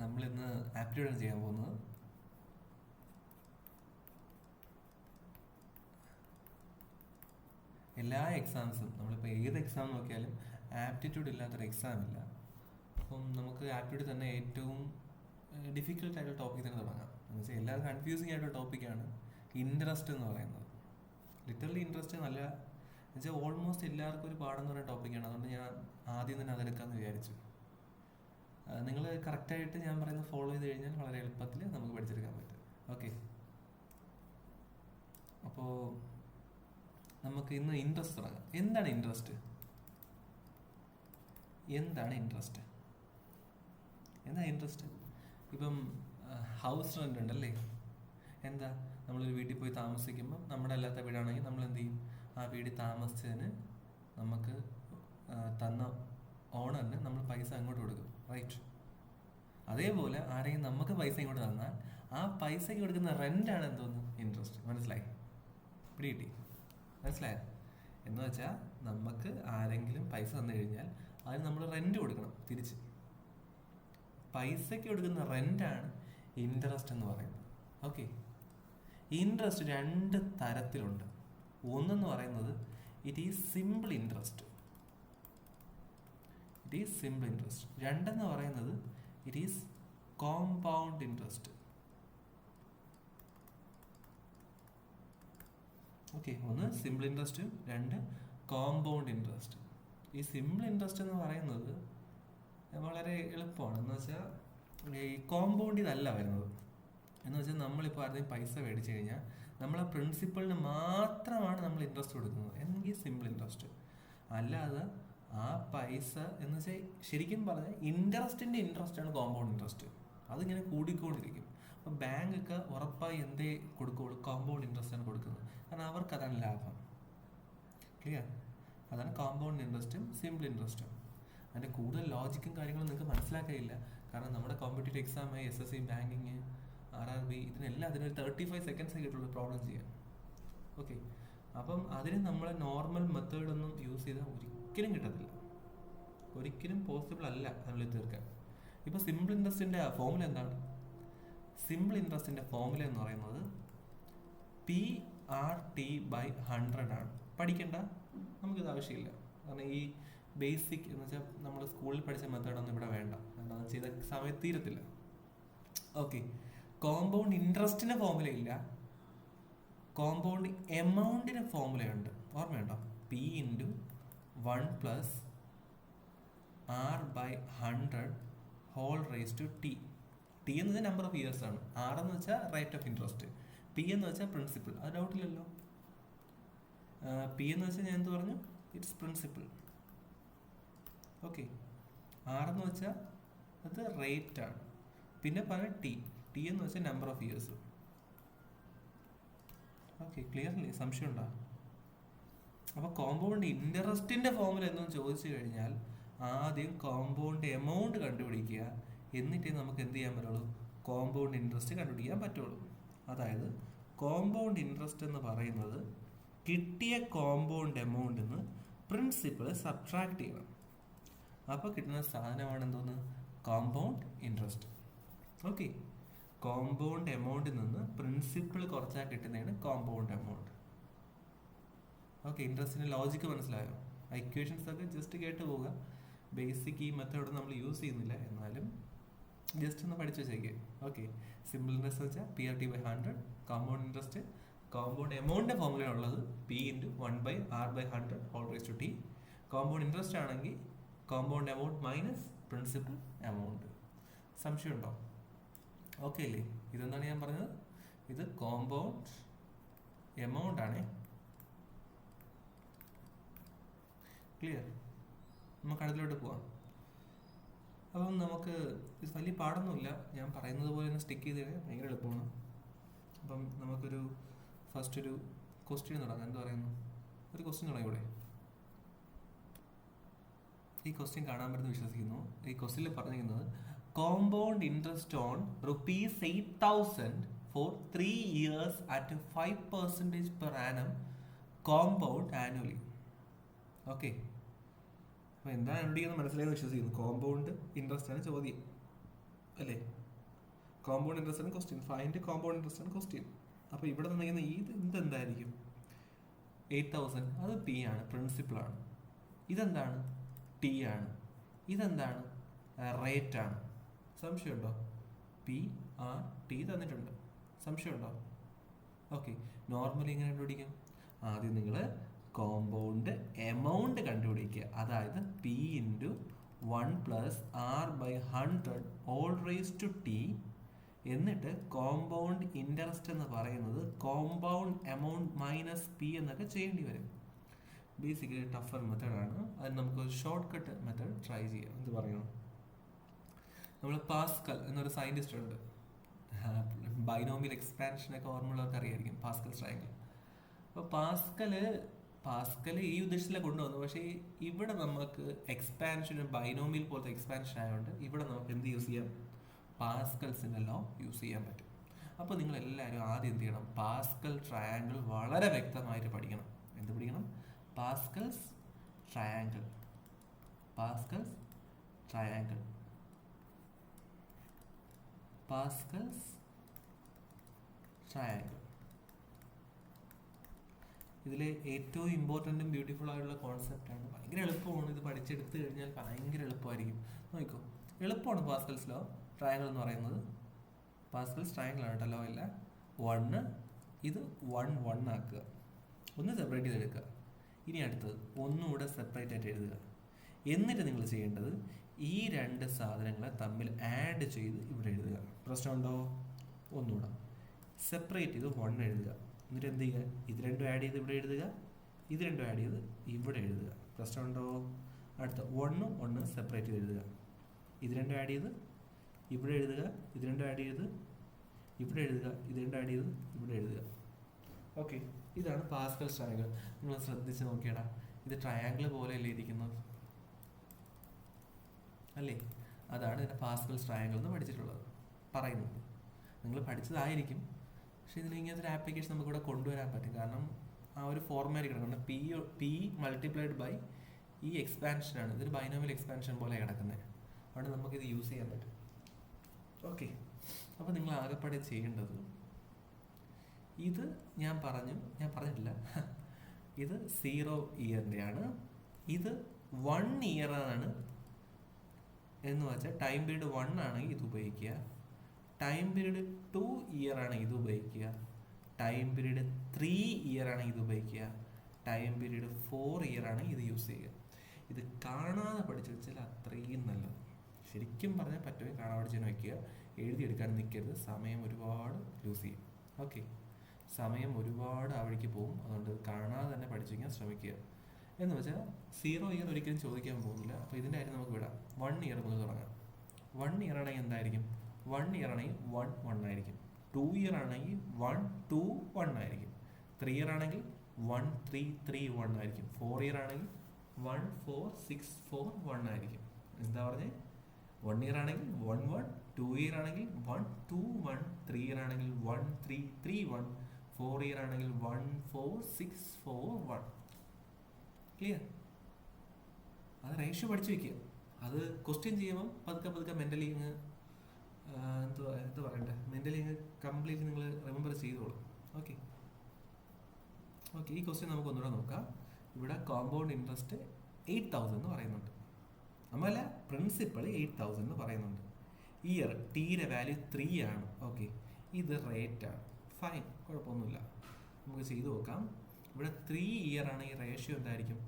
നമ്മളിന്ന് ആപ്റ്റിറ്റ്യൂഡാണ് ചെയ്യാൻ പോകുന്നത്. എല്ലാ എക്സാംസും നമ്മളിപ്പോൾ ഏത് എക്സാം നോക്കിയാലും ആപ്റ്റിറ്റ്യൂഡ് ഇല്ലാത്തൊരു എക്സാം ഇല്ല. അപ്പം നമുക്ക് ആപ്റ്റിറ്റ്യൂഡ് തന്നെ ഏറ്റവും ഡിഫിക്കൽട്ട് ആയിട്ടുള്ള ടോപ്പിക് തന്നെ തുടങ്ങാം. എന്ന് വെച്ചാൽ എല്ലാവരും കൺഫ്യൂസിങ് ആയിട്ടുള്ള ടോപ്പിക്കാണ് ഇൻട്രസ്റ്റ് എന്ന് പറയുന്നത്. ലിറ്ററലി ഇൻട്രസ്റ്റ് നല്ല എന്ന് വെച്ചാൽ ഓൾമോസ്റ്റ് എല്ലാവർക്കും ഒരു പാഠം എന്ന് പറയുന്ന ടോപ്പിക്കാണ്. അതുകൊണ്ട് ഞാൻ ആദ്യം തന്നെ അതെടുക്കാമെന്ന് വിചാരിച്ചു. നിങ്ങൾ കറക്റ്റായിട്ട് ഞാൻ പറയുന്നത് ഫോളോ ചെയ്ത് കഴിഞ്ഞാൽ വളരെ എളുപ്പത്തിൽ നമുക്ക് പഠിച്ചെടുക്കാൻ പറ്റും. ഓക്കെ, അപ്പോൾ നമുക്ക് ഇന്ന് ഇൻട്രസ്റ്റ് തുടങ്ങാം. എന്താണ് ഇൻട്രസ്റ്റ്? എന്താണ് ഇൻട്രസ്റ്റ്? ഇപ്പം ഹൗസ് റെൻ്റ് ഉണ്ടല്ലേ. എന്താ, നമ്മളൊരു വീട്ടിൽ പോയി താമസിക്കുമ്പോൾ നമ്മുടെ അല്ലാത്ത വീടാണെങ്കിൽ നമ്മൾ എന്ത് ചെയ്യും? ആ വീട്ടിൽ താമസിച്ചതിന് നമുക്ക് തന്ന ഓണറിന് നമ്മൾ പൈസ അങ്ങോട്ട് കൊടുക്കും, റൈറ്റ്? അതേപോലെ ആരെങ്കിലും നമുക്ക് പൈസ ഇങ്ങോട്ട് തന്നാൽ ആ പൈസയ്ക്ക് കൊടുക്കുന്ന റെൻ്റാണ് എന്തോന്ന്? ഇൻട്രസ്റ്റ്. മനസ്സിലായി? പിടികിട്ടി? മനസ്സിലായോ? എന്ന് വെച്ചാൽ നമുക്ക് ആരെങ്കിലും പൈസ തന്നു കഴിഞ്ഞാൽ അതിന് നമ്മൾ റെൻ്റ് കൊടുക്കണം തിരിച്ച്. പൈസയ്ക്ക് കൊടുക്കുന്ന റെൻ്റാണ് ഇൻട്രസ്റ്റ് എന്ന് പറയുന്നത്. ഓക്കെ, ഇൻട്രസ്റ്റ് രണ്ട് തരത്തിലുണ്ട്. ഒന്നെന്ന് പറയുന്നത് ഇറ്റ് ഈസ് സിമ്പിൾ ഇൻട്രസ്റ്റ്. രണ്ടെന്ന് പറയുന്നത് it is compound interest. Okay, ഒന്ന് സിമ്പിൾ ഇൻട്രസ്റ്റും രണ്ട് കോമ്പൗണ്ട് ഇൻട്രസ്റ്റ്. ഈ സിമ്പിൾ ഇൻട്രസ്റ്റ് എന്ന് പറയുന്നത് വളരെ എളുപ്പമാണ്. എന്ന് വെച്ചാൽ ഈ കോമ്പൗണ്ട് ഇതല്ല വരുന്നത്. എന്ന് വെച്ചാൽ നമ്മളിപ്പോൾ ആരുടെയും പൈസ മേടിച്ചു കഴിഞ്ഞാൽ നമ്മളെ പ്രിൻസിപ്പളിന് മാത്രമാണ് നമ്മൾ ഇൻട്രസ്റ്റ് കൊടുക്കുന്നത് എന്നെങ്കിൽ സിമ്പിൾ ഇൻട്രസ്റ്റ്. അല്ലാതെ ആ പൈസ എന്ന് വെച്ചാൽ ശരിക്കും പറഞ്ഞാൽ ഇൻട്രസ്റ്റിൻ്റെ ഇൻട്രസ്റ്റാണ് കോമ്പൗണ്ട് ഇൻട്രസ്റ്റ്. അതിങ്ങനെ കൂടിക്കൊണ്ടിരിക്കും. അപ്പോൾ ബാങ്കൊക്കെ ഉറപ്പായി എന്തേ കൊടുക്കുകയുള്ളൂ? കോമ്പൗണ്ട് ഇൻട്രസ്റ്റാണ് കൊടുക്കുന്നത്. കാരണം അവർക്ക് അതാണ് ലാഭം. ക്ലിയർ? അതാണ് കോമ്പൗണ്ട് ഇൻട്രസ്റ്റും സിമ്പിൾ ഇൻട്രസ്റ്റും. അതിൻ്റെ കൂടുതൽ ലോജിക്കും കാര്യങ്ങളും നിങ്ങൾക്ക് മനസ്സിലാക്കിയില്ല. കാരണം നമ്മുടെ കോമ്പറ്റേറ്റീവ് എക്സാമായി SSC, ബാങ്കിങ്, RRB ഇതിനെല്ലാം അതിനൊരു 35 സെക്കൻഡ്സ് കിട്ടുള്ളൂ പ്രോബ്ലം ചെയ്യാൻ. ഓക്കെ, അപ്പം അതിന് നമ്മൾ നോർമൽ മെത്തേഡൊന്നും യൂസ് ചെയ്താൽ ഒരിക്കലും കിട്ടത്തില്ല. ഒരിക്കലും പോസിബിൾ അല്ല അതിൽ തീർക്കാൻ. ഇപ്പോൾ സിമ്പിൾ ഇൻട്രസ്റ്റിൻ്റെ ഫോമുല എന്താണ്? സിമ്പിൾ ഇൻട്രസ്റ്റിൻ്റെ ഫോമുല എന്ന് പറയുന്നത് PRT/100 ആണ്. പഠിക്കേണ്ട, നമുക്കിത് ആവശ്യമില്ല. കാരണം ഈ ബേസിക് എന്ന് വെച്ചാൽ നമ്മൾ സ്കൂളിൽ പഠിച്ച മെത്തേഡൊന്നും ഇവിടെ വേണ്ട. എന്താണെന്ന് ചെയ്ത സമയത്ത് തീരത്തില്ല. ഓക്കെ, കോമ്പൗണ്ട് ഇൻട്രസ്റ്റിന് ഫോമുല ഇല്ല, കോമ്പൗണ്ട് എമൗണ്ടിന് ഫോമുലയുണ്ട്. ഓർമ്മയുണ്ടോ? P×1 + R/100 whole raise to T. T എന്ന് വെച്ചാൽ നമ്പർ ഓഫ് ഇയേഴ്സ് ആണ്. R എന്ന് വെച്ചാൽ റേറ്റ് ഓഫ് ഇൻട്രസ്റ്റ്. P എന്ന് വെച്ചാൽ പ്രിൻസിപ്പിൾ. അത് ഡൗട്ടില്ലല്ലോ. P എന്ന് വെച്ചാൽ ഞാൻ എന്ത് പറഞ്ഞു? It's principle. ഓക്കെ, R എന്ന് വെച്ചാൽ അത് റേറ്റ് ആണ്. പിന്നെ പറഞ്ഞ T എന്ന് വെച്ചാൽ number of years. Okay, clearly? സംശയം ഉണ്ടോ? അപ്പോൾ കോമ്പൗണ്ട് ഇൻട്രസ്റ്റിൻ്റെ ഫോമുല എന്തെന്ന് ചോദിച്ചു കഴിഞ്ഞാൽ ആദ്യം കോമ്പൗണ്ട് എമൗണ്ട് കണ്ടുപിടിക്കുക. എന്നിട്ടേ നമുക്ക് എന്ത് ചെയ്യാൻ പറ്റുള്ളൂ? കോമ്പൗണ്ട് ഇൻട്രസ്റ്റ് കണ്ടുപിടിക്കാൻ പറ്റുള്ളൂ. അതായത് കോമ്പൗണ്ട് ഇൻട്രസ്റ്റ് എന്ന് പറയുന്നത് കിട്ടിയ കോമ്പൗണ്ട് എമൗണ്ടിൽ നിന്ന് പ്രിൻസിപ്പൾ സബ്ട്രാക്ട് ചെയ്യണം. അപ്പോൾ കിട്ടുന്ന സാധനമാണ് എന്തോന്ന്? Compound interest. ഓക്കെ, കോമ്പൗണ്ട് എമൗണ്ടിൽ നിന്ന് പ്രിൻസിപ്പിൾ കുറച്ചാൽ കിട്ടുന്നതാണ് കോമ്പൗണ്ട് എമൗണ്ട്. ഓക്കെ, ഇൻട്രസ്റ്റിൻ്റെ ലോജിക്ക് മനസ്സിലായോ? ഇക്വേഷൻസ് ഒക്കെ ജസ്റ്റ് കേട്ട് പോവുക. ബേസിക് ഈ മെത്തേഡ് നമ്മൾ യൂസ് ചെയ്യുന്നില്ല, എന്നാലും ജസ്റ്റ് ഒന്ന് പഠിച്ചു വെച്ചേക്കുക. ഓക്കെ, സിമ്പിൾ ഇൻട്രസ്റ്റ് വെച്ചാൽ PRT/100, കോമ്പൗണ്ട് ഇൻട്രസ്റ്റ് കോമ്പൗണ്ട് എമൗണ്ടിൻ്റെ ഫോമുല ഉള്ളത് P×1/R/100 whole raise to T. Compound interest ആണെങ്കിൽ compound amount minus principal amount. സംശയമുണ്ടോ? ഓക്കെ അല്ലേ? ഇതെന്താണ് ഞാൻ പറഞ്ഞത്? ഇത് കോമ്പൗണ്ട് എമൗണ്ട് ആണേ. ക്ലിയർ? നമുക്ക് അടുത്തിലോട്ട് പോവാം. അപ്പം നമുക്ക് ഇത് വലിയ പാടൊന്നുമില്ല. ഞാൻ പറയുന്നത് പോലെ തന്നെ സ്റ്റിക്ക് ചെയ്ത് കഴിഞ്ഞാൽ ഭയങ്കര എളുപ്പമാണ്. അപ്പം നമുക്കൊരു ഫസ്റ്റ് ഒരു ക്വസ്റ്റ്യൻ തുടങ്ങാം. എന്ത് പറയുന്നു? ഒരു ക്വസ്റ്റ്യൻ തുടങ്ങി ഇവിടെ. ഈ ക്വസ്റ്റ്യൻ കാണാൻ പറ്റുന്ന വിശ്വസിക്കുന്നു. ഈ ക്വസ്റ്റ്യനിൽ പറഞ്ഞിരിക്കുന്നത് compound interest on ₹8,000 for 3 years at 5% per annum compound annually. Okay, അപ്പോൾ എന്താണ് കണ്ടുപിടിക്കുന്നത് മനസ്സിലായെന്ന് വിശ്വസിക്കുന്നു. കോമ്പൗണ്ട് ഇൻട്രസ്റ്റ് ആണ് ചോദ്യം അല്ലേ? കോമ്പൗണ്ട് ഇൻട്രസ്റ്റ് ആണ് ക്വസ്റ്റ്യൻ. ഫൈൻഡ് കോമ്പൗണ്ട് ഇൻട്രസ്റ്റ് ആണ് ക്വസ്റ്റ്യൻ. അപ്പോൾ ഇവിടെ നിന്നിരിക്കുന്ന ഇതെന്തായിരിക്കും? 8,000 അത് പി ആണ്, പ്രിൻസിപ്പൾ ആണ്. ഇതെന്താണ്? ടി ആണ്. ഇതെന്താണ്? റേറ്റ് ആണ്. സംശയമുണ്ടോ? പി ആർ ടി തന്നിട്ടുണ്ട്. സംശയമുണ്ടോ? ഓക്കെ. നോർമലി എങ്ങനെ കണ്ടുപിടിക്കും? ആദ്യം നിങ്ങൾ കോമ്പൗണ്ട് എമൗണ്ട് കണ്ടുപിടിക്കുക. അതായത് P into 1 plus R by 100 whole raise to T. എന്നിട്ട് കോമ്പൗണ്ട് ഇൻട്രസ്റ്റ് എന്ന് പറയുന്നത് കോമ്പൗണ്ട് എമൗണ്ട് മൈനസ് പി എന്നൊക്കെ ചെയ്യേണ്ടി വരും. ബേസിക്കലി ടഫർ മെത്തേഡാണ്. അത് നമുക്ക് ഷോർട്ട് കട്ട് മെത്തേഡ് ട്രൈ ചെയ്യാം. എന്ത് പറയണം? നമ്മൾ പാസ്കൽ എന്നൊരു സയൻറ്റിസ്റ്റ് ഉണ്ട്. ബൈനോമിയൽ എക്സ്പാൻഷനൊക്കെ ഓർമ്മയുള്ളവർക്ക് അറിയായിരിക്കും പാസ്കൽ ട്രയാങ്കിൾ. അപ്പോൾ പാസ്കൽ ഈ ഉദ്ദേശത്തിലാണ് കൊണ്ടുവന്നു. പക്ഷേ ഇവിടെ നമുക്ക് എക്സ്പാൻഷന് ബൈനോമിയൽ പോലത്തെ എക്സ്പാൻഷൻ ആയതുകൊണ്ട് ഇവിടെ നമുക്ക് എന്ത് യൂസ് ചെയ്യാം? പാസ്കൽസിൻ്റെ ലോ യൂസ് ചെയ്യാൻ പറ്റും. അപ്പോൾ നിങ്ങൾ എല്ലാവരും ആദ്യം എന്ത് ചെയ്യണം? പാസ്കൽ ട്രയാങ്കിൾ വളരെ വ്യക്തമായിട്ട് പഠിക്കണം. എന്ത് പഠിക്കണം? Pascal's triangle. Pascal's triangle. Pascal's triangle. ഇതിലെ ഏറ്റവും ഇമ്പോർട്ടൻറ്റും ബ്യൂട്ടിഫുൾ ആയിട്ടുള്ള കോൺസെപ്റ്റാണ്. ഭയങ്കര എളുപ്പമാണ്. ഇത് പഠിച്ചെടുത്ത് കഴിഞ്ഞാൽ ഭയങ്കര എളുപ്പമായിരിക്കും. നോക്കൂ, എളുപ്പമാണ് പാസ്കൽസ് ലോ ട്രയാങ്കിൾ എന്ന് പറയുന്നത്. പാസ്കൽസ് ട്രയാങ്കിൾ ആണ് കേട്ടോ. ലോ ഇല്ല. 1 ഇത് 1 1 ആക്കുക. ഒന്ന് സെപ്പറേറ്റ് ചെയ്തെടുക്കുക. ഇനി അടുത്തത് ഒന്നുകൂടെ സെപ്പറേറ്റ് ആയിട്ട് എഴുതുക. എന്നിട്ട് നിങ്ങൾ ചെയ്യേണ്ടത് ഈ രണ്ട് സാധനങ്ങളെ തമ്മിൽ ആഡ് ചെയ്ത് ഇവിടെ എഴുതുക. പ്രശ്നമുണ്ടോ? ഒന്നുകൂടെ സെപ്പറേറ്റ് ചെയ്ത് 1 എഴുതുക. എന്നിട്ട് എന്ത് ചെയ്യുക? ഇത് രണ്ടും ആഡ് ചെയ്ത് ഇവിടെ എഴുതുക. ഇത് രണ്ടും ആഡ് ചെയ്ത് ഇവിടെ എഴുതുക. പ്രശ്നമുണ്ടോ? അടുത്ത 1 1 സെപ്പറേറ്റ് ചെയ്ത് എഴുതുക. ഇത് രണ്ടും ആഡ് ചെയ്ത് ഇവിടെ എഴുതുക. ഇത് രണ്ടും ആഡ് ചെയ്ത് ഇവിടെ എഴുതുക. ഇത് രണ്ടും ആഡ് ചെയ്ത് ഇവിടെ എഴുതുക. ഓക്കെ. ഇതാണ് പാസ്കൽസ് ട്രയാങ്കിൾ. നിങ്ങൾ ശ്രദ്ധിച്ച് നോക്കിയടാ, ഇത് ട്രയാങ്കിൾ പോലെയല്ലേ ഇരിക്കുന്നത് അല്ലേ? അതാണ് ഇതിൻ്റെ പാസ്കൽസ് ട്രയാങ്കിൾ എന്ന് പഠിച്ചിട്ടുള്ളത് പറയുന്നത്. നിങ്ങൾ പഠിച്ചതായിരിക്കും. പക്ഷെ ഇതിന് ഇങ്ങനത്തെ ഒരു ആപ്ലിക്കേഷൻ നമുക്കിവിടെ കൊണ്ടുവരാൻ പറ്റും. കാരണം ആ ഒരു ഫോർമാറ്റ് കിടക്കുന്നത് പി മൾട്ടിപ്ലൈഡ് ബൈ ഈ എക്സ്പാൻഷനാണ്. ഇതൊരു ബൈനോമിയൽ എക്സ്പാൻഷൻ പോലെ കിടക്കുന്നത്. അതുകൊണ്ട് നമുക്കിത് യൂസ് ചെയ്യാൻ പറ്റും. ഓക്കെ. അപ്പോൾ നിങ്ങൾ ആകെപ്പാടെ ചെയ്യേണ്ടത് ഇത് ഞാൻ പറഞ്ഞിട്ടില്ല. ഇത് 0 ഇയറിൻ്റെയാണ്. ഇത് 1 ഇയറാണ് എന്ന് വെച്ചാൽ ടൈം പീരീഡ് 1 ആണെങ്കിൽ ഇത് ഉപയോഗിക്കുക. ടൈം പീരീഡ് 2 ഇയർ ആണെങ്കിൽ ഇത് ഉപയോഗിക്കുക. ടൈം പീരീഡ് 3 ഇയർ ആണെങ്കിൽ ഇത് ഉപയോഗിക്കുക. ടൈം പീരീഡ് 4 ഇയർ ആണെങ്കിൽ ഇത് യൂസ് ചെയ്യുക. ഇത് കാണാതെ പഠിച്ചു വെച്ചാൽ അത്രയും നല്ലത്. ശരിക്കും പറഞ്ഞാൽ പറ്റുമെങ്കിൽ കാണാതെ പഠിച്ചു വയ്ക്കുക. എഴുതിയെടുക്കാൻ നിൽക്കരുത്. സമയം ഒരുപാട് ലൂസ് ചെയ്യും. ഓക്കെ. സമയം ഒരുപാട് ആ വഴിക്ക് പോകും. അതുകൊണ്ട് കാണാതെ തന്നെ പഠിച്ചു വയ്ക്കാൻ ശ്രമിക്കുക. എന്ന് വെച്ചാൽ 0 ഇയർ ഒരിക്കലും ചോദിക്കാൻ പോകുന്നില്ല. അപ്പോൾ ഇതിൻ്റെ കാര്യം നമുക്ക് വിടാം. 1 ഇയർ മുതൽ തുടങ്ങാം. 1 ഇയർ ആണെങ്കിൽ എന്തായിരിക്കും? 1 ഇയർ ആണെങ്കിൽ 1 1 ആയിരിക്കും. 2 ഇയർ ആണെങ്കിൽ 1 2 1 ആയിരിക്കും. 3 ഇയർ ആണെങ്കിൽ 1 3 3 1 ആയിരിക്കും. 4 ഇയർ ആണെങ്കിൽ 1 4 6 4 1 ആയിരിക്കും. എന്താ പറഞ്ഞേ? 1 ഇയർ ആണെങ്കിൽ 1 1, 2 ഇയർ ആണെങ്കിൽ 1 2 1, 3 ഇയർ ആണെങ്കിൽ 1 3 3 1, 4 ഇയർ ആണെങ്കിൽ 1 4 6 4 1. ക്ലിയർ? അത് റേഷ്യോ പഠിച്ചു വയ്ക്കുക. അത് ക്വസ്റ്റ്യൻ ചെയ്യുമ്പം പതുക്കെ മെൻ്റലി എന്ത് പറയണ്ടേ, മെൻ്റലി കംപ്ലീറ്റ് നിങ്ങൾ റിമെമ്പർ ചെയ്തോളൂ. ഓക്കെ. ഈ ക്വസ്റ്റ്യൻ നമുക്ക് ഒന്നുകൂടെ നോക്കാം. ഇവിടെ കോമ്പൗണ്ട് ഇൻട്രസ്റ്റ് 8,000 എന്ന് പറയുന്നുണ്ട്. നമ്മളല്ല, പ്രിൻസിപ്പൾ 8,000 എന്ന് പറയുന്നുണ്ട്. ഇയർ ടീയുടെ വാല്യൂ 3 ആണ്. ഓക്കെ. ഇത് റേറ്റ് ആണ്. ഫൈൻ, കുഴപ്പമൊന്നുമില്ല. നമുക്ക് ചെയ്തു നോക്കാം. ഇവിടെ 3 ഇയർ ആണ്. ഈ റേഷ്യോ എന്തായിരിക്കും?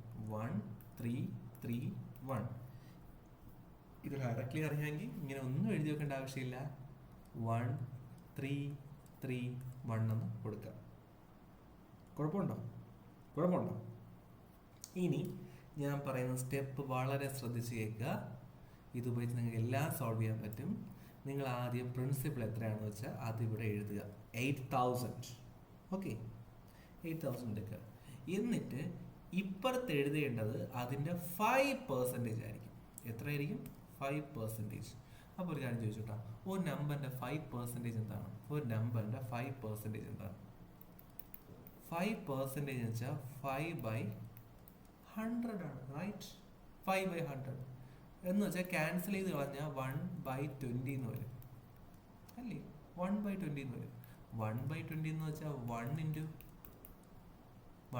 1 3 3 1. ഇത് ഡയറക്റ്റ്ലി അറിയാമെങ്കിൽ ഇങ്ങനെ ഒന്നും എഴുതി വെക്കേണ്ട ആവശ്യമില്ല. 1 3 3 1 എന്ന് കൊടുക്കാം. കുഴപ്പമുണ്ടോ? ഇനി ഞാൻ പറയുന്ന സ്റ്റെപ്പ് വളരെ ശ്രദ്ധിച്ച് കേൾക്കുക. ഇതുപയോഗിച്ച് നിങ്ങൾക്ക് എല്ലാം സോൾവ് ചെയ്യാൻ പറ്റും. നിങ്ങൾ ആദ്യം പ്രിൻസിപ്പിൾ എത്രയാണെന്ന് വെച്ചാൽ അതിവിടെ എഴുതുക. 8,000. ഓക്കെ. 8,000 എടുക്കുക. എന്നിട്ട് ഇപ്പുറത്ത് എഴുതേണ്ടത് അതിൻ്റെ 5% ആയിരിക്കും. എത്രയായിരിക്കും? 5%. അപ്പോൾ ഒരു കാര്യം ചോദിച്ചോട്ടാ, ഒരു നമ്പറിൻ്റെ 5% എന്താണ്? 5% എന്താണ്? 5% എന്ന് വെച്ചാൽ 5/100 ആണ്. റൈറ്റ്? 5/100 എന്ന് വെച്ചാൽ ക്യാൻസൽ ചെയ്ത് കളഞ്ഞാൽ 1/20 എന്ന് വരും അല്ലേ? 1/20 എന്ന് വരും. 1/20 എന്ന് വെച്ചാൽ 1/2 ×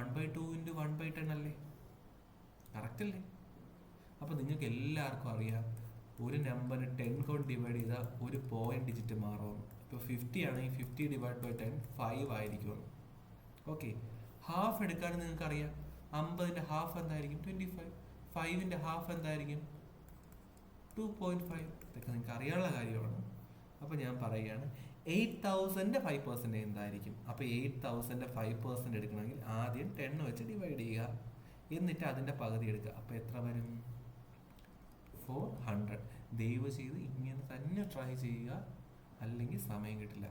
1/10 അല്ലേ? കറക്റ്റ് അല്ലേ? അപ്പോൾ നിങ്ങൾക്ക് എല്ലാവർക്കും അറിയാം ഒരു നമ്പറിന് 10 കൊണ്ട് ഡിവൈഡ് ചെയ്താൽ ഒരു പോയിന്റ് ഡിജിറ്റ് മാറുമെന്ന്. ഇപ്പോൾ 50 ആണെങ്കിൽ 50 / 10 5 ആയിരിക്കുമെന്ന്. ഓക്കെ, ഹാഫ് എടുക്കാൻ നിങ്ങൾക്ക് അറിയാം. 50ന്റെ ഹാഫ് എന്തായിരിക്കും? 25. 5ന്റെ ഹാഫ് എന്തായിരിക്കും? 2.5. ഇതൊക്കെ നിങ്ങൾക്ക് അറിയാനുള്ള കാര്യമാണ്. അപ്പോൾ ഞാൻ പറയുകയാണ് 8,000ന്റെ 5% എന്തായിരിക്കും? അപ്പോൾ 8,000ന്റെ 5% എടുക്കണമെങ്കിൽ ആദ്യം 10 വെച്ച് ഡിവൈഡ് ചെയ്യുക, എന്നിട്ട് അതിൻ്റെ പകുതി എടുക്കുക. അപ്പോൾ എത്ര വരും? 400. ദയവ് ചെയ്ത് ഇങ്ങനെ തന്നെ ട്രൈ ചെയ്യുക, അല്ലെങ്കിൽ സമയം കിട്ടില്ല.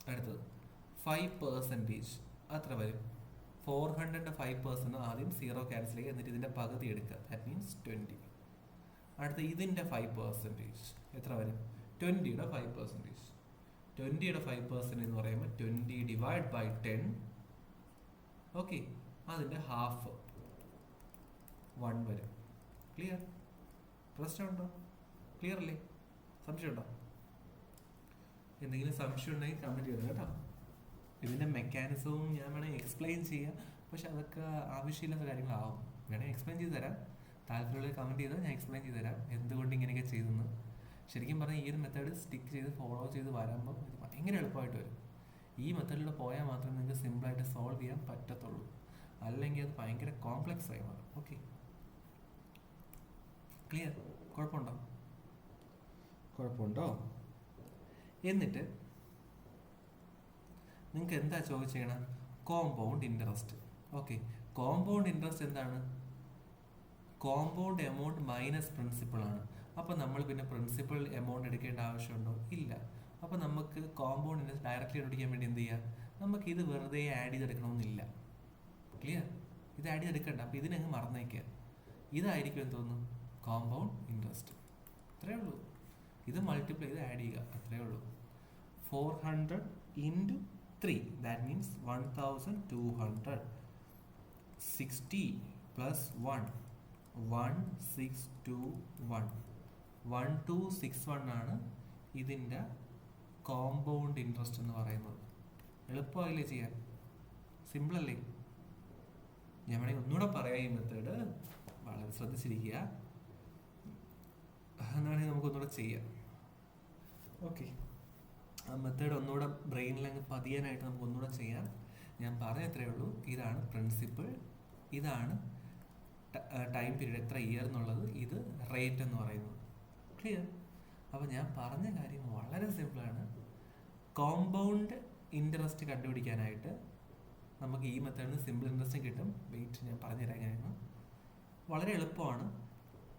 അടുത്തത് 5% അത്ര വരും. 400ന്റെ 5% ആദ്യം 0 ക്യാൻസൽ ചെയ്യുക, എന്നിട്ട് ഇതിൻ്റെ പകുതി എടുക്കുക. That means 20. അടുത്ത ഇതിൻ്റെ 5% എത്ര വരും? 20യുടെ 5%. 20യുടെ 5% എന്ന് പറയുമ്പോൾ 20 / 10. ഓക്കെ, അതിൻ്റെ ഹാഫ് 1 വരും. ക്ലിയർ? പ്രശ്നമുണ്ടോ? ക്ലിയർ അല്ലേ? സംശയമുണ്ടോ? എന്തെങ്കിലും സംശയം ഉണ്ടെങ്കിൽ കമൻറ്റ് ചെയ്യണം കേട്ടോ. ഇതിൻ്റെ മെക്കാനിസവും ഞാൻ വേണമെങ്കിൽ എക്സ്പ്ലെയിൻ ചെയ്യാം, പക്ഷെ അതൊക്കെ ആവശ്യമില്ലാത്ത കാര്യങ്ങളാവും. വേണമെങ്കിൽ എക്സ്പ്ലെയിൻ ചെയ്ത് തരാം. താല്പര്യമുള്ള കമൻറ്റ് ചെയ്താൽ ഞാൻ എക്സ്പ്ലെയിൻ ചെയ്ത് തരാം എന്തുകൊണ്ട് ഇങ്ങനെയൊക്കെ ചെയ്തെന്ന്. ശരിക്കും പറഞ്ഞാൽ ഈ ഒരു മെത്തേഡ് സ്റ്റിക്ക് ചെയ്ത് ഫോളോ ചെയ്ത് വരുമ്പോൾ ഇത് ഭയങ്കര എളുപ്പമായിട്ട് വരും. ഈ മെത്തേഡിലൂടെ പോയാൽ മാത്രമേ നിങ്ങൾക്ക് സിമ്പിളായിട്ട് സോൾവ് ചെയ്യാൻ പറ്റത്തുള്ളൂ, അല്ലെങ്കിൽ അത് ഭയങ്കര കോംപ്ലക്സ് ആയി മാറും. Okay, clear? കുഴപ്പമുണ്ടോ? എന്നിട്ട് നിങ്ങൾക്ക് എന്താ ചോദിച്ചേക്കണം? Compound interest. Okay, compound interest എന്താണ്? കോമ്പൗണ്ട് എമൗണ്ട് മൈനസ് പ്രിൻസിപ്പൾ ആണ്. അപ്പോൾ നമ്മൾ പിന്നെ പ്രിൻസിപ്പൾ എമൗണ്ട് എടുക്കേണ്ട ആവശ്യമുണ്ടോ? ഇല്ല. അപ്പോൾ നമുക്ക് കോമ്പൗണ്ട് ഇൻട്രസ്റ്റ് ഡയറക്റ്റ്ലി കണ്ടുപിടിക്കാൻ വേണ്ടി എന്ത് ചെയ്യുക? നമുക്ക് ഇത് വെറുതെ ആഡ് ചെയ്തെടുക്കണമെന്നില്ല. ക്ലിയർ? ഇത് ആഡ് ചെയ്തെടുക്കണ്ട. അപ്പോൾ ഇതിനങ്ങ് മറന്നേക്കുക. ഇതായിരിക്കും എന്ത് തോന്നുന്നു? Compound interest. അത്രയേ ഉള്ളൂ. ഇത് മൾട്ടിപ്ലൈ ചെയ്ത് ആഡ് ചെയ്യുക, അത്രയേ ഉള്ളൂ. 400 × 3 ദാറ്റ് മീൻസ് 1200. 60 + 1 1621. 1261 ആണ് ഇതിൻ്റെ കോമ്പൗണ്ട് ഇൻട്രസ്റ്റ് എന്ന് പറയുന്നത്. എളുപ്പമായില്ലേ ചെയ്യാൻ? സിമ്പിളല്ലേ? ഞാൻ വേണമെങ്കിൽ ഒന്നുകൂടെ പറയാം. ഈ മെത്തേഡ് വളരെ ശ്രദ്ധിച്ചിരിക്കുക, എന്നാണെങ്കിൽ നമുക്ക് ഒന്നുകൂടെ ചെയ്യാം. ഓക്കെ, ആ മെത്തേഡ് ഒന്നുകൂടെ ബ്രെയിനിലങ്ങ് പതിയാനായിട്ട് നമുക്ക് ഒന്നുകൂടെ ചെയ്യാം. ഞാൻ പറഞ്ഞത്രേ ഉള്ളൂ. ഇതാണ് പ്രിൻസിപ്പിൾ, ഇതാണ് ടൈം പീരീഡ്, എത്ര ഇയർ എന്നുള്ളത്, ഇത് റേറ്റ് എന്ന് പറയുന്നത്. ക്ലിയർ? അപ്പോൾ ഞാൻ പറഞ്ഞ കാര്യം വളരെ സിമ്പിളാണ്. കോമ്പൗണ്ട് ഇൻട്രസ്റ്റ് കണ്ടുപിടിക്കാനായിട്ട് നമുക്ക് ഈ മെത്തേഡിന് സിമ്പിൾ ഇൻട്രസ്റ്റും കിട്ടും. വെയിറ്റ്, ഞാൻ പറഞ്ഞുതരാം എങ്ങനെയാണ്. വളരെ എളുപ്പമാണ്.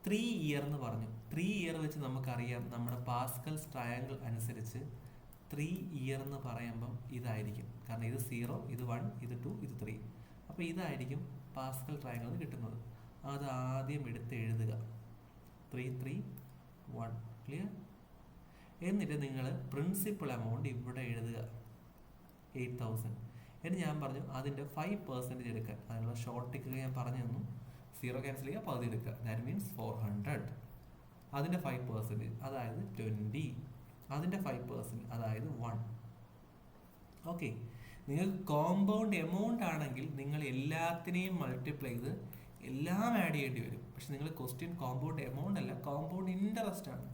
3 ഇയർ എന്ന് പറഞ്ഞു. 3 ഇയർ വെച്ച് നമുക്കറിയാം നമ്മുടെ പാസ്കൽസ് ട്രയാങ്കിൾ അനുസരിച്ച് 3 ഇയർ എന്ന് പറയുമ്പം ഇതായിരിക്കും. കാരണം ഇത് 0, ഇത് 1, ഇത് 2, ഇത് 3. അപ്പോൾ ഇതായിരിക്കും പാസ്കൽ ട്രയാങ്കിൾ കിട്ടുന്നത്. അത് ആദ്യം എടുത്ത് എഴുതുക. 3 3 1. ക്ലിയർ? എന്നിട്ട് നിങ്ങൾ പ്രിൻസിപ്പൽ എമൗണ്ട് ഇവിടെ എഴുതുക, 8,000. എന്ന് ഞാൻ പറഞ്ഞു അതിൻ്റെ 5% എടുക്കാൻ. അതിനുള്ള ഷോർട്ട് ടിക്ക് ഞാൻ പറഞ്ഞു തന്നു. 0 ക്യാൻസൽ ചെയ്യുക, പകുതി എടുക്കുക. That means 400. അതിൻ്റെ 5%, അതായത് 20. അതിൻ്റെ 5%, അതായത് 1. ഓക്കെ, നിങ്ങൾ കോമ്പൗണ്ട് എമൗണ്ട് ആണെങ്കിൽ നിങ്ങൾ എല്ലാത്തിനെയും മൾട്ടിപ്ലൈ ചെയ്ത് എല്ലാം ആഡ് ചെയ്യേണ്ടി വരും. പക്ഷെ നിങ്ങൾ ക്വസ്റ്റ്യൻ കോമ്പൗണ്ട് എമൗണ്ട് അല്ല, കോമ്പൗണ്ട് ഇൻട്രസ്റ്റ് ആണ്.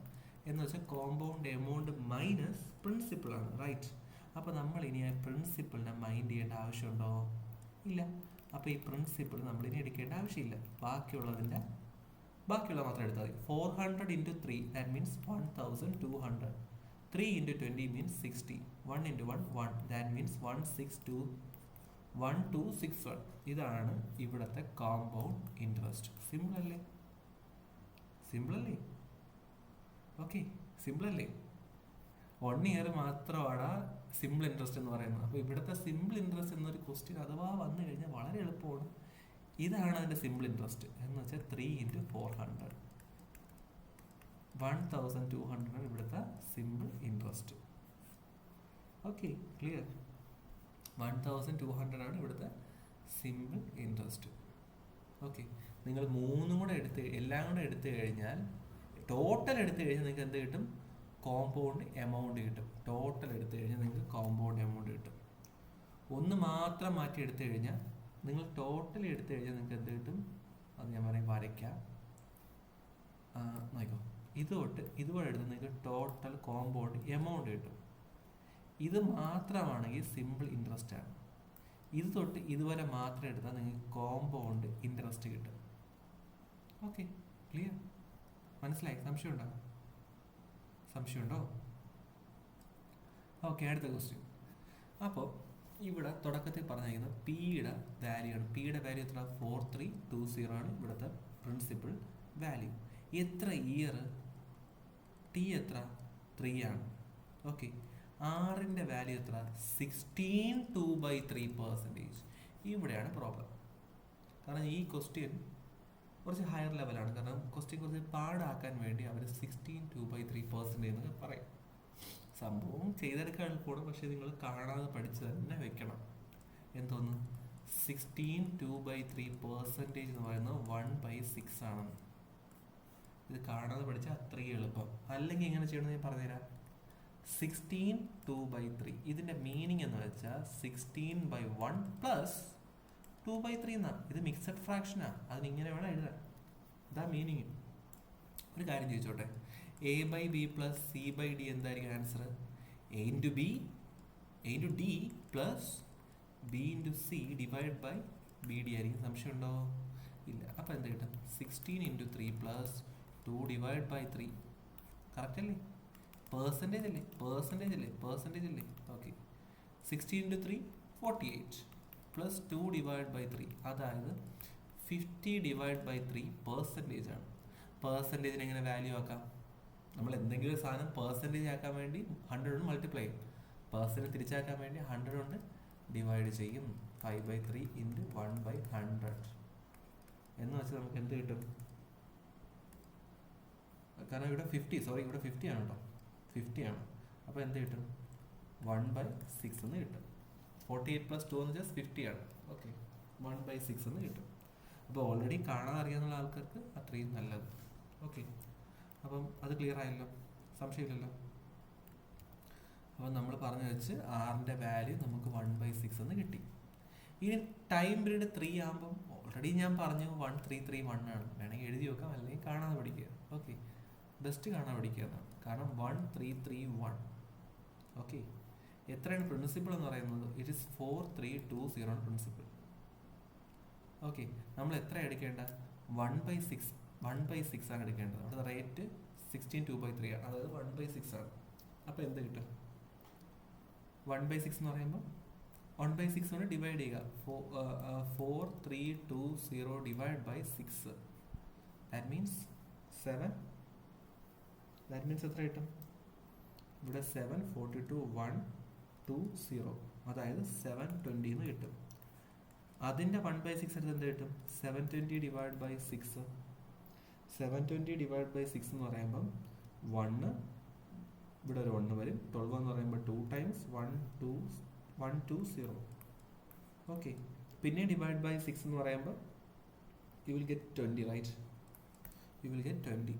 എന്ന് വെച്ചാൽ കോമ്പൗണ്ട് എമൗണ്ട് മൈനസ് പ്രിൻസിപ്പിൾ ആണ്, റൈറ്റ്? അപ്പോൾ നമ്മൾ ഇനി ആ പ്രിൻസിപ്പിളിനെ മൈൻഡ് ചെയ്യേണ്ട ആവശ്യമുണ്ടോ? ഇല്ല. അപ്പോൾ ഈ പ്രിൻസിപ്പിൾ നമ്മൾ ഇനി എടുക്കേണ്ട ആവശ്യമില്ല. ബാക്കിയുള്ളത് മാത്രം എടുത്താൽ മതി. 400 × 3 that means 1200. 3 × 20 means 60. 1 × 1 1 that means 1261. ഇതാണ് ഇവിടുത്തെ കോമ്പൗണ്ട് ഇൻട്രസ്റ്റ്. സിമ്പിൾ അല്ലേ? ഓക്കെ, സിമ്പിൾ അല്ലേ? 1 ഇയർ മാത്രമാണ് സിമ്പിൾ ഇൻട്രസ്റ്റ് എന്ന് പറയുന്നത്. അപ്പോൾ ഇവിടുത്തെ സിമ്പിൾ ഇൻട്രസ്റ്റ് എന്നൊരു ക്വസ്റ്റ്യൻ അഥവാ വന്നു കഴിഞ്ഞാൽ വളരെ എളുപ്പമാണ്. ഇതാണ് അതിൻ്റെ സിമ്പിൾ ഇൻട്രസ്റ്റ് എന്ന് വെച്ചാൽ 3 × 400. 1200 ഇവിടുത്തെ സിമ്പിൾ ഇൻട്രസ്റ്റ്. Okay, clear? 1200 ആണ് ഇവിടുത്തെ സിമ്പിൾ ഇൻട്രസ്റ്റ്. ഓക്കെ, നിങ്ങൾ എല്ലാം കൂടെ എടുത്തു കഴിഞ്ഞാൽ ടോട്ടൽ എടുത്തു കഴിഞ്ഞാൽ നിങ്ങൾക്ക് എന്ത് കിട്ടും? കോമ്പൗണ്ട് എമൗണ്ട് കിട്ടും. ടോട്ടൽ എടുത്തു കഴിഞ്ഞാൽ നിങ്ങൾക്ക് കോമ്പൗണ്ട് എമൗണ്ട് കിട്ടും. ഒന്ന് മാത്രം മാറ്റി എടുത്തു കഴിഞ്ഞാൽ നിങ്ങൾ ടോട്ടൽ എടുത്തു കഴിഞ്ഞാൽ നിങ്ങൾക്ക് എന്ത് കിട്ടും? അത് ഞാൻ വരയ്ക്കാം. നോക്കോ, ഇത് തൊട്ട് ഇതുപോലെ എടുത്ത് നിങ്ങൾക്ക് ടോട്ടൽ കോമ്പൗണ്ട് എമൗണ്ട് കിട്ടും. ഇത് മാത്രമാണെങ്കിൽ സിമ്പിൾ ഇൻട്രസ്റ്റ് ആണ്. ഇത് തൊട്ട് ഇതുവരെ മാത്രം എടുത്താൽ നിങ്ങൾക്ക് കോമ്പൗണ്ട് ഇൻട്രസ്റ്റ് കിട്ടും. Okay, clear? മനസ്സിലായി? സംശയമുണ്ടോ? ഓക്കെ, അടുത്ത ക്വസ്റ്റ്യൻ. അപ്പോൾ ഇവിടെ തുടക്കത്തിൽ പറഞ്ഞിരിക്കുന്നത് പിയുടെ വാല്യൂ ആണ്. പിയുടെ വാല്യൂ എത്ര? 4320 ആണ് ഇവിടുത്തെ പ്രിൻസിപ്പൽ വാല്യൂ. എത്ര ഇയർ? ടി എത്ര? 3 ആണ്. ഓക്കെ, ആറിൻ്റെ വാല്യൂ എത്ര? 16 2/3%. ഇവിടെയാണ് പ്രോബ്ലം. കാരണം ഈ ക്വസ്റ്റ്യൻ കുറച്ച് ഹയർ ലെവലാണ്. കാരണം ക്വസ്റ്റ്യൻ കുറച്ച് പാടാക്കാൻ വേണ്ടി അവർ 16 2/3% എന്ന് പറയും. സംഭവം ചെയ്തെടുക്കാൻ എളുപ്പമാണ്, പക്ഷെ നിങ്ങൾ കാണാതെ പഠിച്ച് തന്നെ വെക്കണം. എന്തോന്ന്? 16 2/3% എന്ന് പറയുന്നത് 1/6 ആണെന്ന്. ഇത് കാണാതെ പഠിച്ചാൽ അത്രയും എളുപ്പം. അല്ലെങ്കിൽ എങ്ങനെ ചെയ്യണമെന്ന് ഞാൻ പറഞ്ഞുതരാം. 16 2/3 ഇതിന്റെ മീനിങ് എന്ന് വെച്ചാൽ 16/1 പ്ലസ് 2/3 എന്നാണ്. ഇത് മിക്സഡ് ഫ്രാക്ഷനാ, അതിനിങ്ങനെ വേണം എഴുതാൻ. ഇതാ മീനിങ്. ഒരു കാര്യം ചോദിച്ചോട്ടെ, a/b പ്ലസ് c/d എന്തായിരിക്കും answer? a into b a into d plus b into c divide by B D ആയിരിക്കും. സംശയമുണ്ടോ? ഇല്ല. അപ്പോൾ എന്ത് കിട്ടും? 16 into 3 plus 2 divide by 3. Correct അല്ലേ? പെർസെൻറ്റേജ് അല്ലേ? Okay, 16 into 3 48 plus 2 divide by 3, അതായത് 50 ഡിവൈഡ് ബൈ 3% ആണ്. പെർസെൻറ്റേജിന് എങ്ങനെ വാല്യൂ ആക്കാം? നമ്മൾ എന്തെങ്കിലും ഒരു സാധനം പെർസെൻറ്റേജ് ആക്കാൻ വേണ്ടി 100 കൊണ്ട് മൾട്ടിപ്ലൈ ചെയ്യും. പെർസെൻറ്റേജ് തിരിച്ചാക്കാൻ വേണ്ടി 100 കൊണ്ട് ഡിവൈഡ് ചെയ്യും. 5/3 ഇൻറ്റു 1/100 എന്ന് വെച്ചാൽ നമുക്ക് എന്ത് കിട്ടും? കാരണം ഇവിടെ 50 ആണ് കേട്ടോ, 50 ആണ്. അപ്പോൾ എന്ത് കിട്ടും? 1/6 എന്ന് കിട്ടും. 48 പ്ലസ് 2 എന്ന് വെച്ചാൽ 50 ആണ്. ഓക്കെ, 1/6 എന്ന് കിട്ടും. അപ്പോൾ ഓൾറെഡി കാണാൻ അറിയാവുന്ന ആൾക്കാർക്ക് അത്രയും നല്ലത്. ഓക്കെ, അപ്പം അത് ക്ലിയർ ആയല്ലോ, സംശയമില്ലല്ലോ. അപ്പം നമ്മൾ പറഞ്ഞു വെച്ച് ആറിൻ്റെ വാല്യൂ നമുക്ക് 1/6 എന്ന് കിട്ടി. ഇനി ടൈം പീരീഡ് 3 ആകുമ്പം ഓൾറെഡി ഞാൻ പറഞ്ഞു 1331 ആണ്. വേണമെങ്കിൽ എഴുതി വെക്കാം, അല്ലെങ്കിൽ കാണാതെ പഠിക്കുക. ഓക്കെ, ബെസ്റ്റ് കാണാൻ പഠിക്കുക എന്നാണ്. കാരണം 1331. ഓക്കെ, എത്രയാണ് പ്രിൻസിപ്പിൾ എന്ന് പറയുന്നത്? ഇറ്റ് ഇസ് 4320 ആണ് പ്രിൻസിപ്പിൾ. ഓക്കെ, നമ്മൾ എത്ര എടുക്കേണ്ട? 1/6 ആണ് എടുക്കേണ്ടത്. അവിടെ റേറ്റ് 16 2/3 ആണ്, അതായത് 1/6 ആണ്. അപ്പോൾ എന്ത് കിട്ടും? 1/6 എന്ന് പറയുമ്പോൾ 1/6 കൊണ്ട് ഡിവൈഡ് ചെയ്യുക. 4320 divide by 6, that means 7. That means എത്ര കിട്ടും? ഇവിടെ 7 42 120, അതായത് 720 എന്ന് കിട്ടും. അതിൻ്റെ 1/6 എടുത്ത് എന്ത് കിട്ടും? 720 ഡിവൈഡ് ബൈ 6. 720 ഡിവൈഡ് ബൈ 6 എന്ന് പറയുമ്പം 1, ഇവിടെ ഒരു 1 വരും. 12 എന്ന് പറയുമ്പോൾ 2 ടൈംസ് 120. ഓക്കെ, പിന്നെ ഡിവൈഡ് ബൈ 6 എന്ന് പറയുമ്പോൾ you will get 20, right? You will get 20.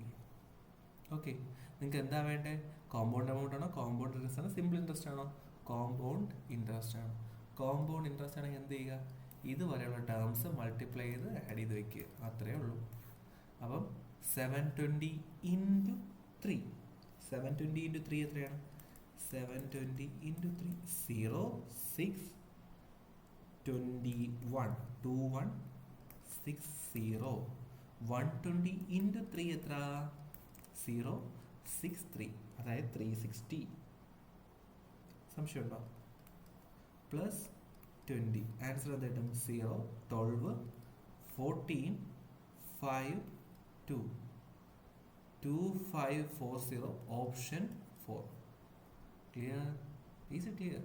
Okay, നിങ്ങൾക്ക് എന്താ വേണ്ടേ? കോമ്പൗണ്ട് എമൗണ്ട് ആണോ, കോമ്പൗണ്ട് ഇൻട്രസ്റ്റ് ആണോ, സിമ്പിൾ ഇൻട്രസ്റ്റ് ആണോ? കോമ്പൗണ്ട് ഇൻട്രസ്റ്റ് ആണ്. കോമ്പൗണ്ട് ഇൻട്രസ്റ്റ് ആണെങ്കിൽ എന്ത് ചെയ്യുക? ഇതുവരെയുള്ള ടേംസ് മൾട്ടിപ്ലൈ ചെയ്ത് ആഡ് ചെയ്ത് വെക്കുക, അത്രയേ ഉള്ളൂ. അപ്പം 720 ഇൻറ്റു 3, 720 ഇൻറ്റു 3 എത്രയാണ്? 720 ഇൻറ്റു 3 0 6 21 2160. 120 ഇൻറ്റു 3 എത്ര? 063, അതായത് 360. സംശയമുണ്ടോ? പ്ലസ് 20, ആൻസർ എന്ത് കിട്ടും? 0 12 14 5 2 2540, option 4. Clear? Is clear?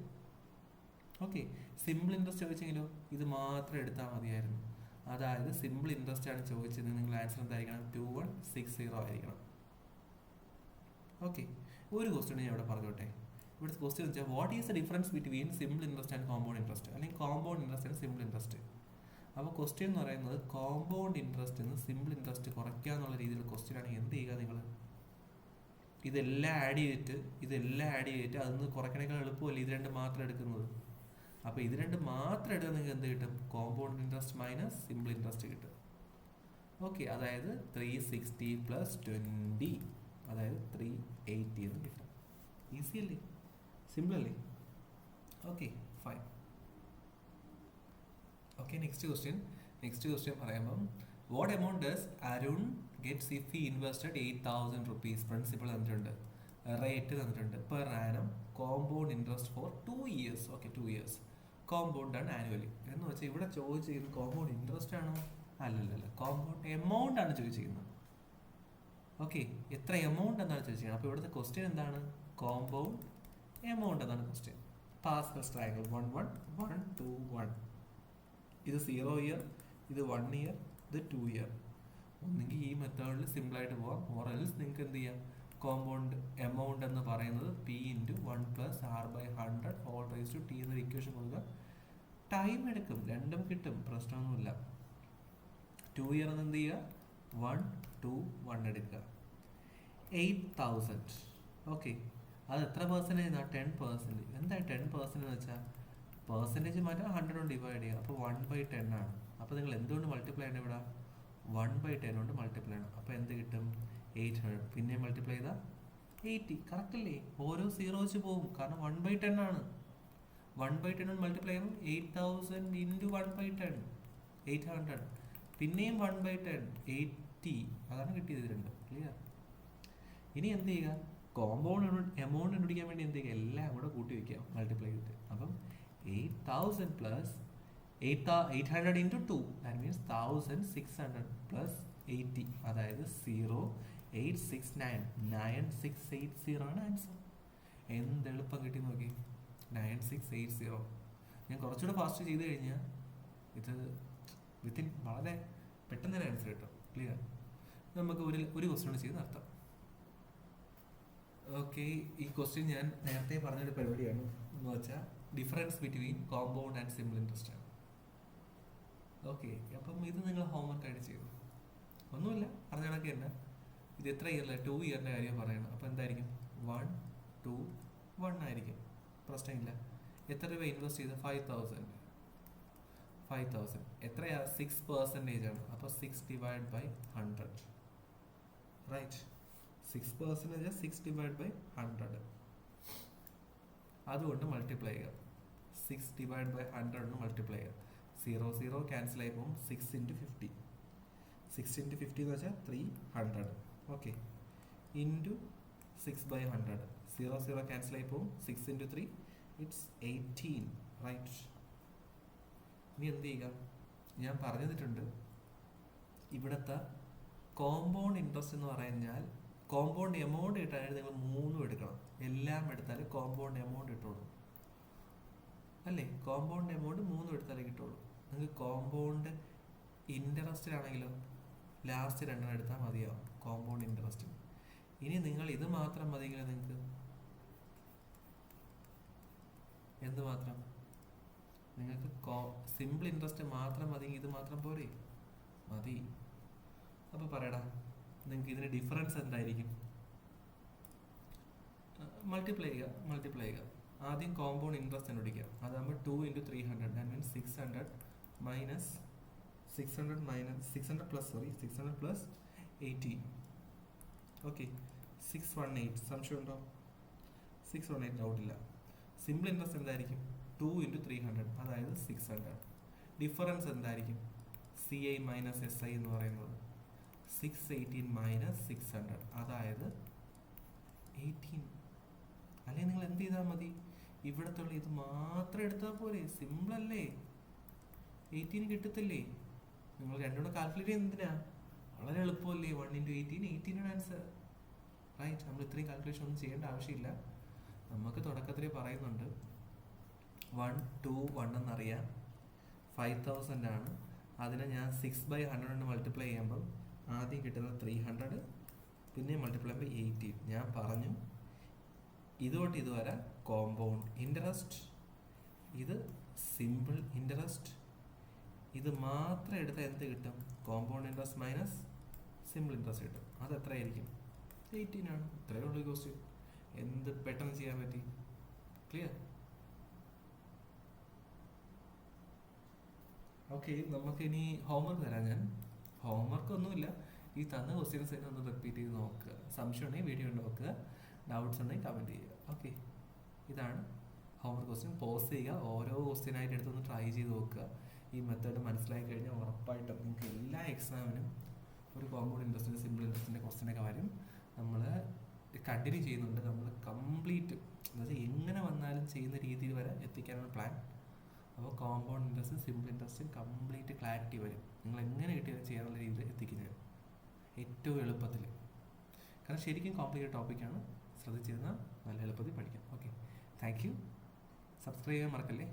Okay, simple interest ചോദിച്ചെങ്കിലോ ഇത് മാത്രം എടുത്താൽ മതിയായിരുന്നു. അതായത് സിമ്പിൾ ഇൻട്രസ്റ്റ് ആണ് ചോദിച്ചത്, നിങ്ങൾ ആൻസർ എന്തായിരിക്കണം? 2160 ആയിരിക്കണം. ഓക്കെ, ഒരു ക്വസ്റ്റ്യൻ ഞാൻ ഇവിടെ പറഞ്ഞോട്ടെ. ഇവിടുത്തെ ക്വസ്റ്റ്യൻ വെച്ചാൽ what is the difference between simple interest and compound interest, അല്ലെങ്കിൽ compound interest and simple interest. അപ്പോൾ ക്വസ്റ്റ്യൻ എന്ന് പറയുന്നത് കോമ്പൗണ്ട് ഇൻട്രസ്റ്റ് നിന്ന് സിമ്പിൾ ഇൻട്രസ്റ്റ് കുറയ്ക്കുക എന്നുള്ള രീതിയിലുള്ള ക്വസ്റ്റ്യൻ ആണെങ്കിൽ എന്ത് ചെയ്യുക നിങ്ങൾ? ഇതെല്ലാം ആഡ് ചെയ്തിട്ട് അതൊന്ന് കുറയ്ക്കണേക്കാൾ എളുപ്പമല്ലേ ഇത് രണ്ട് മാത്രം എടുക്കുന്നത്. അപ്പോൾ ഇത് രണ്ട് മാത്രം എടുത്താൽ നിങ്ങൾക്ക് എന്ത് കിട്ടും? Compound interest minus simple interest കിട്ടും. ഓക്കെ, അതായത് 360 പ്ലസ് 20, അതായത് 380 എന്ന് കിട്ടും. ഈസി അല്ലേ? സിമ്പിൾ അല്ലേ? Okay, fine. Okay, next question പറയുമ്പം what amount does Arun gets if he invested 8,000 rupees? Principal തന്നിട്ടുണ്ട്, റേറ്റ് തന്നിട്ടുണ്ട്, per annum, compound interest for 2 years. Okay, 2 years, compound ആണ് ആനുവലി. എന്ന് വെച്ചാൽ ഇവിടെ ചോദിച്ചിരിക്കുന്നത് കോമ്പൗണ്ട് ഇൻട്രസ്റ്റ് ആണോ? അല്ലല്ല, കോമ്പൗണ്ട് എമൗണ്ട് ആണ് ചോദിച്ചിരിക്കുന്നത്. ഓക്കെ, എത്ര എമൗണ്ട് എന്നാണ് ചോദിച്ചിരിക്കുന്നത്. അപ്പോൾ ഇവിടുത്തെ ക്വസ്റ്റ്യൻ എന്താണ്? കോമ്പൗണ്ട് എമൗണ്ട് എന്നാണ് ക്വസ്റ്റ്യൻ. Pascal's triangle 1 1 1 2 1. ഇത് 0 ഇയർ, ഇത് 1 ഇയർ, ഇത് 2 ഇയർ. ഒന്നെങ്കിൽ ഈ മെത്തേഡിൽ സിമ്പിളായിട്ട് പോവാം, ഓർ എൽസ് നിങ്ങൾക്ക് എന്ത് ചെയ്യാം? കോമ്പൗണ്ട് എമൗണ്ട് എന്ന് പറയുന്നത് P × 1 + R/100 whole rise to T എന്നൊരു ഇക്വേഷൻ കൊടുക്കുക. ടൈം എടുക്കും, രണ്ടും കിട്ടും, പ്രശ്നമൊന്നുമില്ല. 2 ഇയർ എന്ന് എന്ത് ചെയ്യുക? 1 2 1 എടുക്കുക. 8,000. ഓക്കെ, അത് എത്ര പെർസെൻറ്റേജ്? 10%. എന്താ 10% എന്ന് വെച്ചാൽ പെർസെൻറ്റേജ് മാറ്റാൻ 100 കൊണ്ട് ഡിവൈഡ് ചെയ്യുക. അപ്പോൾ 1/10 ആണ്. അപ്പോൾ നിങ്ങൾ എന്തുകൊണ്ട് മൾട്ടിപ്ലൈ ചെയ്യണം? ഇവിടെ 1/10 കൊണ്ട് മൾട്ടിപ്ലൈ ചെയ്യണം. അപ്പോൾ എന്ത് കിട്ടും? 800. പിന്നെ മൾട്ടിപ്ലൈ ചെയ്താൽ 80. കറക്റ്റ് അല്ലേ? ഓരോ 0 വെച്ച് പോകും, കാരണം 1/10 ആണ്. 1/10 കൊണ്ട് മൾട്ടിപ്ലൈ ചെയ്യുമ്പോൾ 8,000 × 1/10 800. പിന്നെയും 1/10 80. അതാണ് കിട്ടിയത് രണ്ട്. ക്ലിയർ? ഇനി എന്ത് ചെയ്യുക? കോമ്പൗണ്ട് എമൗണ്ട് കണ്ടുപിടിക്കാൻ വേണ്ടി എന്ത് ചെയ്യുക? എല്ലാം കൂടെ കൂട്ടി വയ്ക്കുക, മൾട്ടിപ്ലൈ ചെയ്തിട്ട്. അപ്പം 8,000 + 800 × 2, ദാറ്റ് മീൻസ് 1,600 + 80, അതായത് 0,869,9680 ആണ് ആൻസർ. എന്ത് എളുപ്പം കിട്ടി നോക്കി, 9680. ഞാൻ കുറച്ചുകൂടെ ഫാസ്റ്റ് ചെയ്ത് കഴിഞ്ഞാൽ ഇത് വിത്തിൻ വളരെ പെട്ടെന്ന് തന്നെ ആൻസർ കിട്ടും. ക്ലിയർ? നമുക്ക് ഒരു ക്വസ്റ്റ്യൻ ചെയ്ത് നടത്താം. ഓക്കെ, ഈ ക്വസ്റ്റ്യൻ ഞാൻ നേരത്തെ പറഞ്ഞൊരു പരിപാടിയാണ്. എന്ന് വെച്ചാൽ difference between compound and simple interest ആണ്. ഓക്കെ, അപ്പം ഇത് നിങ്ങൾ ഹോംവർക്ക് ആയിട്ട് ചെയ്തു. ഒന്നുമില്ല, പറഞ്ഞ കണക്ക് തന്നെ. ഇത് എത്ര ഇയറില്ല? 2 ഇയറിൻ്റെ കാര്യം പറയണം. അപ്പോൾ എന്തായിരിക്കും? 1 2 1 ആയിരിക്കും. പ്രശ്നമില്ല. എത്ര രൂപ ഇൻവെസ്റ്റ് ചെയ്ത്? 5,000. എത്രയാ? 6% ആണ്. അപ്പോൾ 6/100. റൈറ്റ്? 6% 6/100. അതുകൊണ്ട് മൾട്ടിപ്ലൈ ചെയ്യുക. 6/100 കൊണ്ട് മൾട്ടിപ്ലൈ ചെയ്യുക. 0 0 ക്യാൻസൽ ആയി പോകും. 6 × 50. 6 × 50 എന്ന് വെച്ചാൽ 300. Okay, into 6/100. 0 0 ക്യാൻസൽ ആയി പോകും. 6 × 3 ഇറ്റ്സ് 18. റൈറ്റ്? ഇനി എന്ത് ചെയ്യുക? ഞാൻ പറഞ്ഞു തന്നിട്ടുണ്ട്, ഇവിടുത്തെ കോമ്പൗണ്ട് ഇൻട്രസ്റ്റ് എന്ന് പറഞ്ഞാൽ കോമ്പൗണ്ട് എമൗണ്ട് കിട്ടാനായിട്ട് നിങ്ങൾ 3 എടുക്കണം. എല്ലാം എടുത്താൽ കോമ്പൗണ്ട് എമൗണ്ട് കിട്ടുള്ളൂ അല്ലേ? കോമ്പൗണ്ട് എമൗണ്ട് 3 എടുത്താലേ കിട്ടുള്ളൂ. നിങ്ങൾക്ക് കോമ്പൗണ്ട് ഇൻട്രസ്റ്റിലാണെങ്കിലോ ലാസ്റ്റ് 2 എടുത്താൽ മതിയാവും കോമ്പൗണ്ട് ഇൻട്രസ്റ്റ്. ഇനി നിങ്ങൾ ഇത് മാത്രം മതിയെങ്കിൽ നിങ്ങൾക്ക് എന്ത് മാത്രം? നിങ്ങൾക്ക് സിമ്പിൾ ഇൻട്രസ്റ്റ് മാത്രം മതിയെങ്കിൽ ഇത് മാത്രം പോരെ? മതി. അപ്പോൾ പറയടാ, നിങ്ങൾക്ക് ഇതിന് ഡിഫറൻസ് എന്തായിരിക്കും? മൾട്ടിപ്ലൈ ചെയ്യുക. ആദ്യം കോമ്പൗണ്ട് ഇൻട്രസ്റ്റ് കണ്ടുപിടിക്കുക. അതാകുമ്പോൾ 2 × 300, ദാറ്റ് മീൻസ് 600 + 80. ഓക്കെ, 618. സംശയം ഉണ്ടോ? 618 ഡൗട്ടില്ല. സിമ്പിൾ ഇൻട്രസ്റ്റ് എന്തായിരിക്കും? 2 × 300, അതായത് 600. ഡിഫറൻസ് എന്തായിരിക്കും? CI - SI എന്ന് പറയുന്നത് 618 - 600, അതായത് 18. അല്ലെങ്കിൽ നിങ്ങൾ എന്ത് ചെയ്താൽ മതി? ഇവിടത്തുള്ള ഇത് മാത്രം എടുത്താൽ പോരെ? സിമ്പിൾ അല്ലേ? 18 കിട്ടത്തില്ലേ? നിങ്ങൾ രണ്ടുകൂടെ കാൽക്കുലേറ്റ് ചെയ്യുന്നത് എന്തിനാ? വളരെ എളുപ്പമല്ലേ? 1 × 18 18 ആണ് ആൻസർ. റൈറ്റ്? നമ്മൾ ഇത്രയും കാൽക്കുലേഷൻ ഒന്നും ചെയ്യേണ്ട ആവശ്യമില്ല. നമുക്ക് തുടക്കത്തിൽ പറയുന്നുണ്ട് 1 2 1 എന്നറിയാം. 5,000 ആണ്. അതിനെ ഞാൻ 6/100 കൊണ്ട് മൾട്ടിപ്ലൈ ചെയ്യുമ്പോൾ ആദ്യം കിട്ടുന്നത് 300, പിന്നെ മൾട്ടിപ്ലൈ ചെയ്യുമ്പോൾ 18. ഞാൻ പറഞ്ഞു ഇതുകൊണ്ട് ഇതുവരെ കോമ്പൗണ്ട് ഇൻട്രസ്റ്റ്, ഇത് സിമ്പിൾ ഇൻട്രസ്റ്റ്. ഇത് മാത്രം എടുത്താൽ എന്ത് കിട്ടും? Compound interest minus simple interest കിട്ടും. അത് എത്രയായിരിക്കും? 18 ആണ്. ഇത്രയേ ഉള്ളൂ ക്വസ്റ്റ്യൻ. എന്ത് പെട്ടെന്ന് ചെയ്യാൻ പറ്റി? ക്ലിയർ? ഓക്കെ, നമുക്കിനി ഹോംവർക്ക് തരാം ഞാൻ. ഹോംവർക്ക് ഒന്നുമില്ല, ഈ തന്ന ക്വസ്റ്റ്യൻസ് തന്നെ ഒന്ന് റിപ്പീറ്റ് ചെയ്ത് നോക്കുക. സംശയം ഉണ്ടെങ്കിൽ വീഡിയോ നോക്കുക, ഡൗട്ട്സ് ഉണ്ടെങ്കിൽ കമൻറ്റ് ചെയ്യുക. ഓക്കെ, ഇതാണ് ഹോംവർക്ക് ക്വസ്റ്റ്യൻ. പോസ് ചെയ്യുക, ഓരോ ക്വസ്റ്റ്യനായിട്ട് എടുത്തൊന്ന് ട്രൈ ചെയ്ത് നോക്കുക. ഈ മെത്തേഡ് മനസ്സിലാക്കി കഴിഞ്ഞാൽ ഉറപ്പായിട്ടും നിങ്ങൾക്ക് എല്ലാ എക്സാമിനും ഒരു കോമ്പൗണ്ട് ഇൻട്രസ്റ്റിൻ്റെ സിമ്പിൾ ഇൻട്രസ്റ്റിൻ്റെ ക്വസ്റ്റ്യനൊക്കെ വരും. നമ്മൾ കണ്ടിന്യൂ ചെയ്യുന്നുണ്ട്. നമ്മൾ കംപ്ലീറ്റ് എന്ന് വെച്ചാൽ എങ്ങനെ വന്നാലും ചെയ്യുന്ന രീതിയിൽ വരെ എത്തിക്കാനാണ് പ്ലാൻ. അപ്പോൾ കോമ്പൗണ്ട് ഇൻട്രസ്റ്റും സിമ്പിൾ ഇൻട്രസ്റ്റും കംപ്ലീറ്റ് ക്ലാരിറ്റി വരും. നിങ്ങൾ എങ്ങനെ കിട്ടിയാലും ചെയ്യാനുള്ള രീതിയിൽ എത്തിക്കുന്നത് ഏറ്റവും എളുപ്പത്തിൽ. കാരണം ശരിക്കും കോംപ്ലിക്കേറ്റഡ് ടോപ്പിക്കാണ്. ശ്രദ്ധിച്ചിരുന്നാൽ നല്ല എളുപ്പത്തിൽ പഠിക്കാം. Okay, thank you. സബ്സ്ക്രൈബ് ചെയ്യാൻ മറക്കല്ലേ.